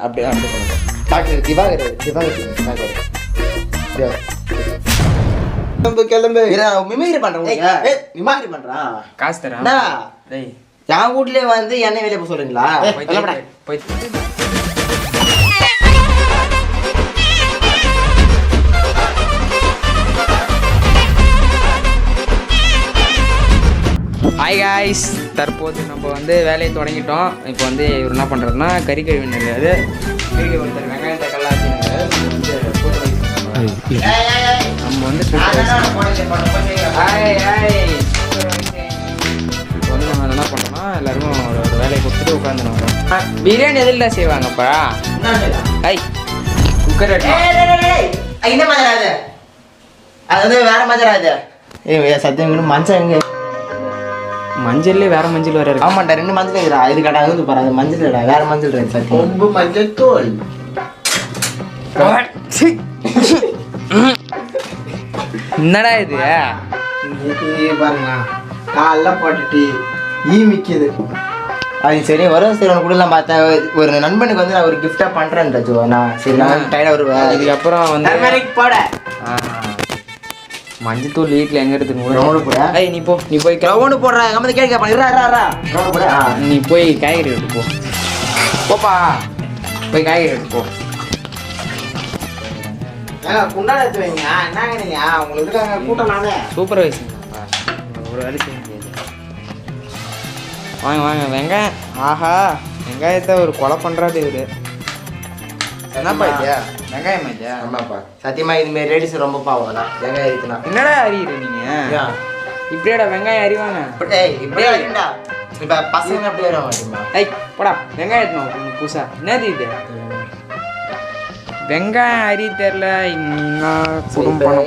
அப்படியே டாக்டர் திவாகர் கிளம்பு மிமிக்ரி பண்றான் காசு தரேன். என் வீட்லயே வந்து என்ன வேலையை போய் சொல்றீங்களா? ஹாய் காய்ஸ், தற்போது நம்ம வந்து வேலையை தொடங்கிட்டோம். இப்போ வந்து இவர் என்ன பண்ணுறதுனா கறி கழுவி நிற்காது, கறி ஒருத்தர் வெங்காயம் தக்காளி நம்ம வந்து வந்து நம்ம என்ன பண்ணுறோம்னா எல்லாருக்கும் ஒரு வேலையை கொடுத்துட்டு உட்காந்து வரோம். பிரியாணி எதில் தான் செய்வாங்கப்பா? ஹாய் குக்கர் இந்த மாதிரி அது வந்து வேற மாதிரி அது சத்தியம் மஞ்சள் எங்க மஞ்சள்லேயே வேற மஞ்சள் வேற இருக்கு. ஆமாண்டா, 2 மஞ்சள் இருக்குடா. இது கடை வந்து பாரு, அது மஞ்சள் இல்லடா, வேற மஞ்சள் இருக்கு. சத்தியம் ரொம்ப மஞ்சள் தோல். என்னடா இது பாருங்க, காலைல போட்டுட்டு மிக்குது. அது சரி வரும். சரி உனக்கு கொடுக்கலாம் பார்த்தேன். ஒரு நண்பனுக்கு வந்து நான் ஒரு கிஃப்டா பண்றேன் ஜோ. நான் சரி நான் டைடா வருவேன். இதுக்கப்புறம் வந்து போட மஞ்சள் தூள் வீட்டில் எங்கே எடுத்துன்னு போட? நீ போய் கிரவுண்டு போடுறேன். எங்க வந்து கேட்க நீ போய் காய்கறி எடுத்து போப்பா, போய் காய்கறி எடுத்து போ. குண்டாட எடுத்து வைங்க. என்னங்க நீங்க உங்களுக்கு கூட்டம் நானே சூப்பர்வைசர் ஒரு வேலை செய்ய முடியாது. வாங்க வெங்காயம். ஆஹா, வெங்காயத்தை ஒரு கொலை பண்ணுறாது இவரு. என்னப்பா இல்லையா வெங்காயம் இல்லையா? ஆமாப்பா, சத்தியமா இதுமாரி லேடிஸ் ரொம்ப பாவம் தான். வெங்காயம் இருக்குண்ணா. என்னடா அறியுற நீங்க? இப்படியாடா வெங்காயம் அறிவாங்க? இப்படியே அறிண்டா. இப்ப பசங்க அப்படியே வர மாட்டேமா? ஐய் போடா, வெங்காயம் எடுத்துனோம் புதுசா. என்னது இது? வெங்காயம் அறிய தெரியல.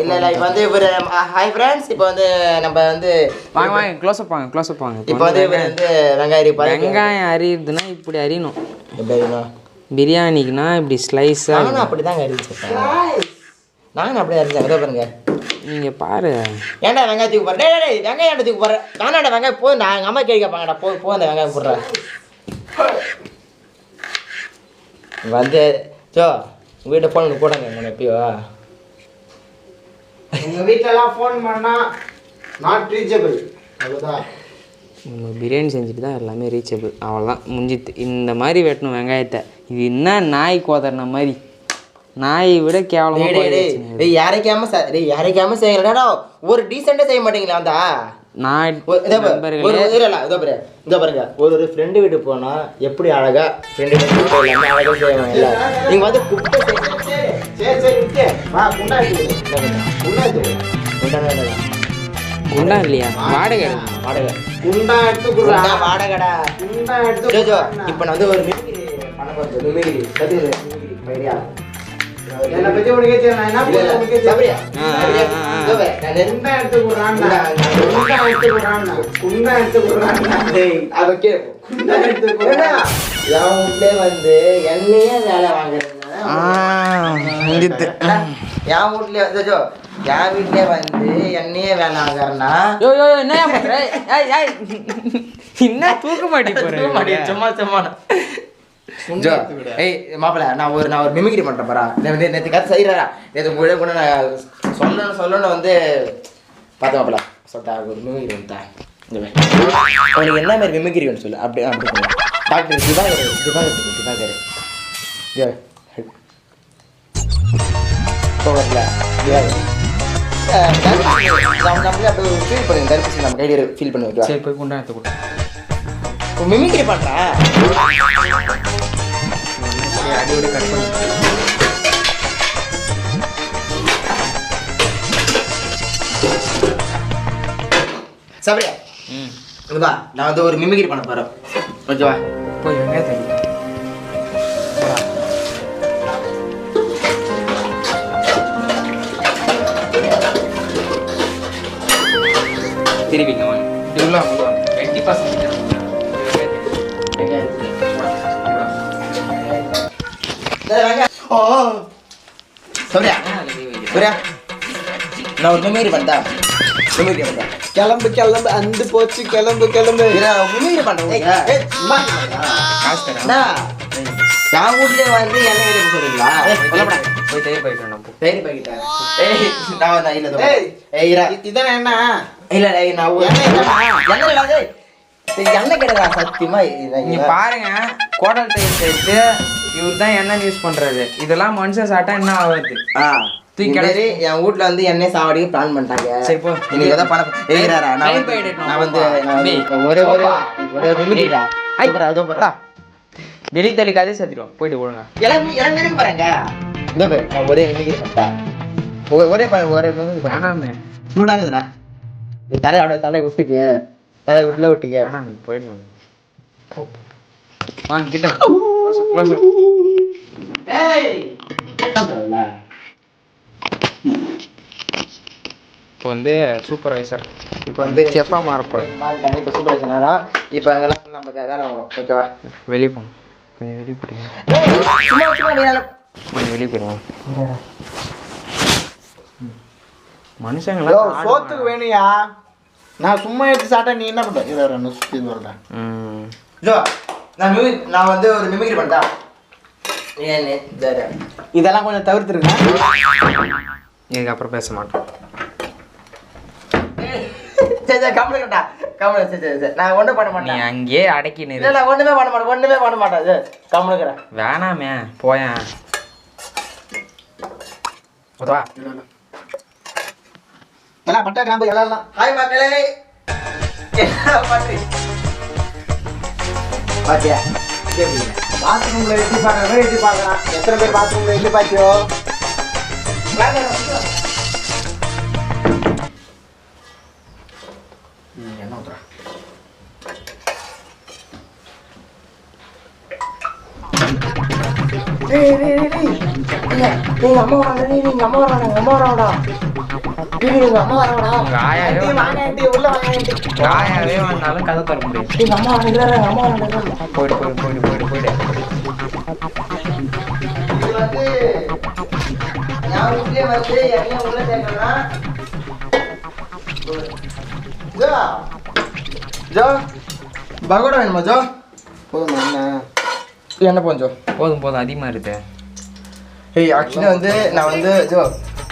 இல்ல இப்ப வந்து இவரு ஹாய் ஃப்ரெண்ட்ஸ். இப்போ வந்து நம்ம வந்து வாங்க க்ளோஸ்அப் வாங்க. இப்போ வந்து இவர் வந்து வெங்காயம் அறியுதுன்னா இப்படி அறியணும். எப்படி அறியணும்? பிரியாணிக்குனா இப்படி ஸ்லைஸாக. நானும் அப்படி தாங்க அறிவிச்சேன். நானும் அப்படியே அறிஞ்சேன். இதோ பாருங்க, நீங்கள் பாரு. ஏன்டா வெங்காயத்துக்கு போடுற? டேய் வெங்காயம் ஏண்டத்துக்கு போடுற? நானாண்டா வெங்காயம் போதும். நான் எங்கள் அம்மா கேட்கப்பாங்கடா. போ அந்த வெங்காயம் போடுறேன் வந்து ஜோ. உங்கள் வீட்டை ஃபோன் போடுங்க எங்கள் எப்பயோ. எங்கள் வீட்டிலலாம் ஃபோன் பண்ணால் நாட் ரீச்சபிள். அவ்வளோதான். பிரியாணி செஞ்சுட்டு தான் எல்லாமே ரீச்சபிள். அவ்வளோதான் முடிஞ்சித்து. இந்த மாதிரி வெட்டணும் வெங்காயத்தை. இது என்ன நாய் கோதறின மாதிரி, நாயை விட கேவலமாக. யாரைக்காம செய்யலடா. ஒரு டீசெண்டாக செய்ய மாட்டீங்களா? அந்த நான் இதோ பாருங்க, ஒரு ஃப்ரெண்டு வீட்டு போனா எப்படி அழகா ஃப்ரெண்டு வீட்டு அழகா செய்வாங்க. நீங்க வந்து குப்பை குண்டா இல்லையா? வாடகை குண்டா எடுத்து வாடகைடா. இப்ப நான் வந்து ஒரு மிமிக்ரி பண்ண போறேன். என்ன பத்தி உனக்கு நான் என்ன பண்ணுவேன்? சபரியா குண்டா எடுத்து குடுறான். டேய் அத கே குண்டா எடுத்து குடுறா. என் வீட்லயே வந்து என்னையே வேலை வாங்குறேன். என் வீட்லயே வந்து என்னையே வேலை வாங்குறேன்னா என்ன பண்ற? என்ன தூக்க மாட்டேன் சும்மா மாப்பிள்ள. நான் ஒரு மிமிக்ரி பண்றேன் பாரா. நேற்று கதை செய்யறா. நேற்று கூட கூட நான் சொல்லணும்னு வந்து பார்த்தேன் மாப்பிள்ள. சொல்லிட்டா ஒரு மிமிக்ரி வந்துட்டா. உனக்கு என்ன மாதிரி மிமிக்ரி வேணும் சொல்லு. அப்படி டாக்டர் திவாகர் நம்மளே அப்படி ஃபீல் பண்ணுங்க. தர்பூசணி நம்ம கையில் ஃபீல் பண்ணி வைக்கலாம். சரி போய் குண்டா எடுத்து கூட மிமிக்ரி பண்றேன். அடியோடு கட் பண்ணி சபரியா வா. நான் வந்து ஒரு மிமிக்ரி பண்ண போறேன். ஓகேவா? போய் வெங்காயத்தை திருப்பிங்க வாங்க. இதுலாம் வெட்டி பசங்க நான் ஒரு மிமிக்ரி பண்ணேன். கிளம்பு அந்த போச்சு. கிளம்பு மிமிக்ரி பண்றேன். காசு தரேன். என் வீட்லயே வந்து எண்ணெய் வெளியே சொல்றீங்களா? போய் தயிர் பாக்கெட் வேணும் போ. தயிர் பாக்கெட்டா? நான் வந்தா இல்ல தோ. இரா. இதானே என்ன? இல்ல நான் எண்ணெய் இல்லாதே. எண்ணெய் கிடையாதா சத்தியமா? நீங்க பாருங்க, கோடல் தயிர் சேர்த்து இவர் தான் எண்ணெய் யூஸ் பண்றாரு. இதெல்லாம் மனுஷன் சாப்பிட்டா என்ன ஆகுது? தூக்கி என் வீட்ல வந்து எண்ணெய் சாவடிக்கு பிளான் பண்ணிட்டாங்க. சரி போ. நீங்க ஏதோ பணம் ஏறாரா? நான் வந்து ஒரே மிமிக்ரிடா. அதோ பாரா. வெளி தள்ளி கதை சேர்த்துடும் போயிட்டு ஒழுங்க. எல்லாம் பாருங்க. இந்த பாரு நான் ஒரே மிமிக்ரி பண்ணேன். ஒரே மிமிக்ரி பண்ணேன். வேணாமே. நூடாகுதுடா. தலை விட்டுங்க. தலை உள்ள விட்டீங்க. வேணாமே போயிடுவாங்க. வாங்க கிட்ட. ஏய். இப்போ வந்து சூப்பர்வைசர், இப்போ வந்து செஃப்பாக மாறப்போம். மாறிட்டாங்க. இப்போ சூப்பர்வைசரா. இப்போ அங்கெல்லாம் நம்ம வேலை வரும். ஓகேவா? வெளியே போகணும். கொஞ்சம் வெளியே போடுங்க. கொஞ்சம் வெளியே போயிடுவோம். மனுஷங்களாம் சோத்துக்கு வேணுயா. நான் சும்மா எடுத்து சாப்பிட்டா நீ என்ன பண்ற? இதை சுற்றி வரேன். ஜோ நான் வந்து ஒரு மிமிக்ரி பண்ணிட்டா. இதெல்லாம் கொஞ்சம் தவிர்த்துருங்க. இதுக்கப்புறம் பேச மாட்டோம். சரி கம்முடா கம்முட. சரி நான் ஒன்றும் பண்ண நீ மாட்டேன். அங்கேயே அடக்கி நிறு. இல்லை நான் ஒன்றுமே பண்ண மாட்டேன். கம்முனுக்கிறேன். வேணாமே போயேன். ஓதவா எல்லாம் பட்டா கிராம்பு எல்லாம் ஹாய் மக்களே. என்ன பண்றீங்க? பாத்தியா பாத்ரூம்ல எட்டி பார்க்கறேன், எட்டி பார்க்கறான். எத்தனை பேர் பாத்ரூம்ல எட்டி பார்த்தியோ? என்ன ஊத்துறா? நீங்க அம்மா வராங்க. நீங்க அம்மா வராங்கடா. நீங்க அம்மா வராங்கடா. காயாவே வாங்க ஆண்டி, உள்ள வாங்க ஆண்டி. காயாவே வந்தாலும் கதை திறக்க முடியாது. நீங்க அம்மா வராங்க. போயிடு. இது வந்து நான் வீட்லயே வந்து எண்ணெய் உள்ள சேர்க்கறேன்னா ஜோ பகோடா வேணுமா ஜோ? போதுமா என்ன? என்ன போஞ்சோ? போதும் அதிகமாக இருக்கு. ஏய் ஆக்சுவலி வந்து நான் வந்து ஜோ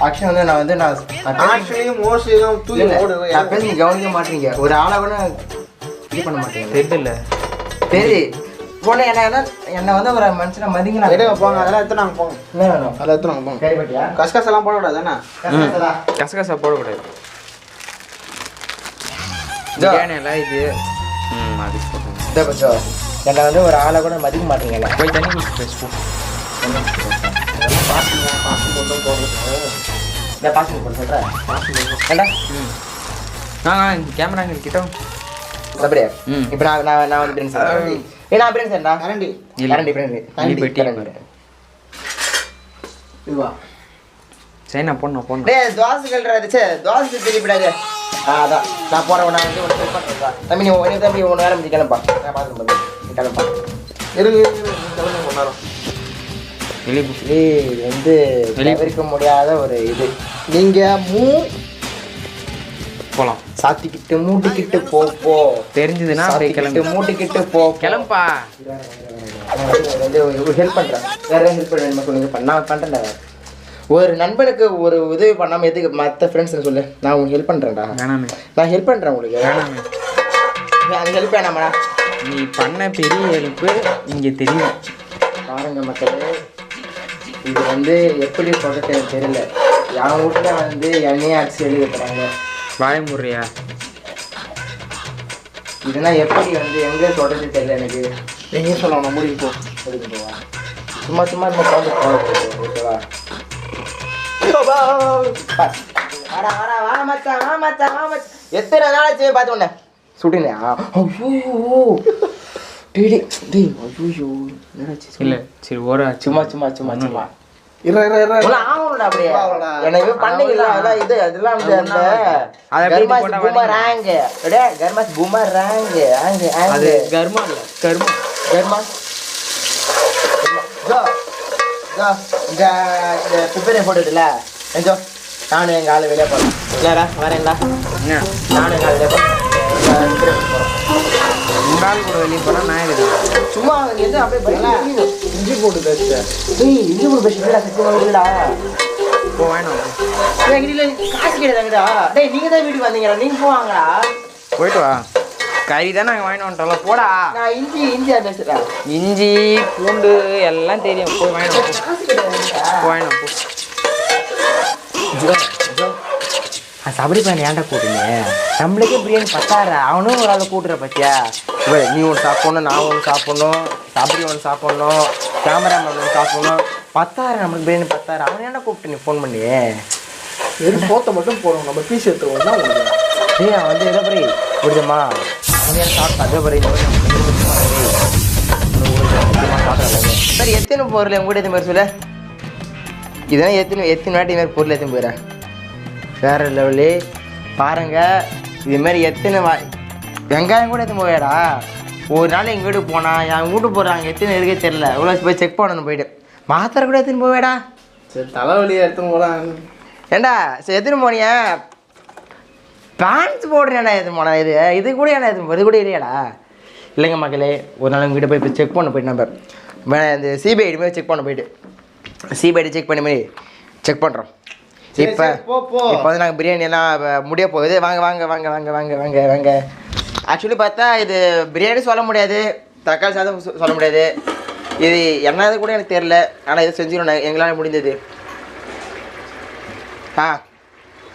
ஆக்சுவலி மோஸ்ட்லியும் தூக்கி போடு. நான் பேசி நீங்க கவனிக்க மாட்டீங்க. ஒரு ஆளை கூட இது பண்ண மாட்டீங்க. தெரியல. சரி போன என்ன வந்து ஒரு மனுஷனை மதிங்க. எடுங்க போங்க, அதெல்லாம் எடுத்து நாங்கள் போங்க. என்ன வேணும்? அதெல்லாம் எடுத்து நாங்கள் போங்க. கைப்பட்டியா கசகச எல்லாம் போட விடாது தானே? கசகசா போடக்கூடாது. ஜோ எல்லாம் இது அது இதோ பச்சோ என்னை வந்து ஒரு ஆளை கூட மதிக்க மாட்டீங்கல்ல. போய் தண்ணி குடிச்சு பேசுவோம். பாசம் மட்டும் போடுறது. இந்த பாசம் போட சொல்கிறேன். ஏண்டா கேமரா கிட்ட அப்படியே இப்போ நான் வந்து பிரின்ஸ் நான் பிரின்ஸ் ஏண்டா கரண்டி கரண்டி பிரின்ஸ் இதுவா? சரி நான் போடணும். டேய் தோசை கல்றாது. சரி தோசை திருப்பிடாது. அதான் நான் போகிறேன். நான் வந்து உனக்கு ஹெல்ப் பண்ணுறேன். தம்பி நீ தம்பி ஒன்று நேரம் முடிச்சு கிளம்பா. நான் பார்த்துட்டு நீ கிளம்பா. இருங்க கிளம்பி ஒன்று நேரம். இது வந்து தவிர்க்க முடியாத ஒரு இது. நீங்கள் போகலாம். சாத்திக்கிட்டு மூட்டிக்கிட்டு போ தெரிஞ்சதுன்னா கிளம்பி மூட்டிக்கிட்டு போ கிளம்பா. வந்து ஒரு ஹெல்ப் பண்ணுறேன். வேற ஹெல்ப் பண்ண சொல்லுங்க. நான் பண்ணுறேன். ஒரு நண்பனுக்கு ஒரு உதவி பண்ணாமல் எதுக்கு மற்ற ஃப்ரெண்ட்ஸ் சொல்லு. நான் உங்களுக்கு ஹெல்ப் பண்ணுறேன்டா. வேணாமே. நான் ஹெல்ப் பண்ணுறேன் உங்களுக்கு. வேணாமே. அது ஹெல்ப் வேணாமா? நீ பண்ண பெரிய ஹெல்ப்பு இங்கே தெரியும். பாருங்க மக்களே, இது வந்து எப்படி சொல்கிறது எனக்கு தெரியல. என் வீட்டில் வந்து எண்ணெயை அடிச்சு எழுதி வைக்கிறாங்க. வாய முறையா இதெல்லாம் எப்படி வந்து எங்கே சொல்கிறது தெரியல எனக்கு. எங்கேயும் சொல்லணும். முடிவு போ. எழுதி போவா சும்மா நம்ம குழந்தை போக ஓகேவா? எத்தனை நாளாச்சு பார்த்து உடனே சுட்டினேன். இல்லை சரி ஓரா சும்மா அப்படியே எனக்கு பண்ணீங்களா? அதெல்லாம் இது அதெல்லாம் வந்து அந்த கர்மாஸ் பூமராங் கர்மாஸ் பூமராங் அது கர்மா இல்லை கர்மாஸ் இந்த குப்பையை போட்டுட்டுல கொஞ்சம் நானும் எங்கள் ஆள் வெளியே போகிறேன். இல்லைடா வரேங்களா? என்ன நானும் எங்கள் ஆள் வெளியே போகிறேன். உங்கள் ஆள் கூட வெளியே போனால் நான் எதுக்கு சும்மா எது அப்படியே பைக் இஞ்சி போட்டு பேசுற டேய் இஞ்சி போட்டு பேசிடா சத்தியமாக இல்லடா போ வேணாம் எங்கிட்ட காசு கிடையாதுடா டேய் நீங்கள் தான் வீட்டுக்கு வந்தீங்கடா நீங்கள் போவாங்கடா போயிட்டு வா கறி தான் நாங்கள் வாங்கிட்டு வந்துட்டோம்ல போடா நான் இஞ்சியா பேசுகிறேன் இஞ்சி பூண்டு எல்லாம் தெரியும் போய் வாங்கிட்டு வா, காசு கிடையாதுடா போ வாங்கிட்டு வா, போ சபரி பையன் ஏன்டா கூட்டுங்க நம்மளுக்கே பிரியாணி பத்தாடுறா அவனும் ஒரு ஆளை கூட்டுற பத்தியா இவ நீ ஒன்று சாப்பிட்ணும் நான் ஒன்று சாப்பிட்ணும் சபரி ஒன்று சாப்பிட்ணும் கேமராமேன் ஒன்று சாப்பிட்ணும் பத்தாயிரம் நம்மளுக்கு பிரியாணி பத்தாயிரம் அவன் ஏன்டா கூப்பிட்டு நீ ஃபோன் பண்ணி வெறும் சோத்தை மட்டும் போடுவோம் நம்ம பீஸ் எடுத்துவோம் தான் உங்களுக்கு டேய் அவன் வந்து எதை பரி புரியுதுமா அவன் ஏன் சாப்பிட்டு அதே பரி சரி எத்தனை பொருள் என் கூட எத்தனை பேர் சொல்ல இதெல்லாம் எத்தனை வாட்டி மாதிரி பொருள் எத்தனை போயிடறேன் வேற லெவலு பாருங்க இதுமாரி எத்தனை வெங்காயம் கூட எத்தனை போயாடா ஒரு நாள் எங்கள் வீட்டுக்கு போனா என் வீட்டுக்கு போகிறாங்க எத்தனை இருக்கே தெரில இவ்வளோ போய் செக் பண்ணணும் போயிட்டு மாத்திரை கூட எத்தனை போவேடா சரி தலைவலியை எடுத்துன்னு போகலாம் ஏண்டா சரி எத்தனை போனியா பேண்ட்ஸ் போடுறேன்டா எத்தனை போனா இது கூட ஏன்னா இது கூட இல்லையாடா இல்லைங்க மக்களே ஒரு நாள் எங்கள் வீட்டை போய் செக் பண்ண போயிட்டு நம்ம இந்த சிபிஐடி போய் செக் பண்ண போயிட்டு சிபிஐடி செக் பண்ணி மாதிரி செக் பண்ணுறோம் இப்போ இப்போ வந்து நாங்கள் பிரியாணி எல்லாம் முடிய போகுது வாங்க வாங்க வாங்க வாங்க வாங்க வாங்க வாங்க ஆக்சுவலி பார்த்தா இது பிரியாணி சொல்ல முடியாது தக்காளி சாதம் சொல்ல முடியாது இது என்னது கூட எனக்கு தெரில ஆனால் இது செஞ்சிடணும் எங்களால் முடிந்தது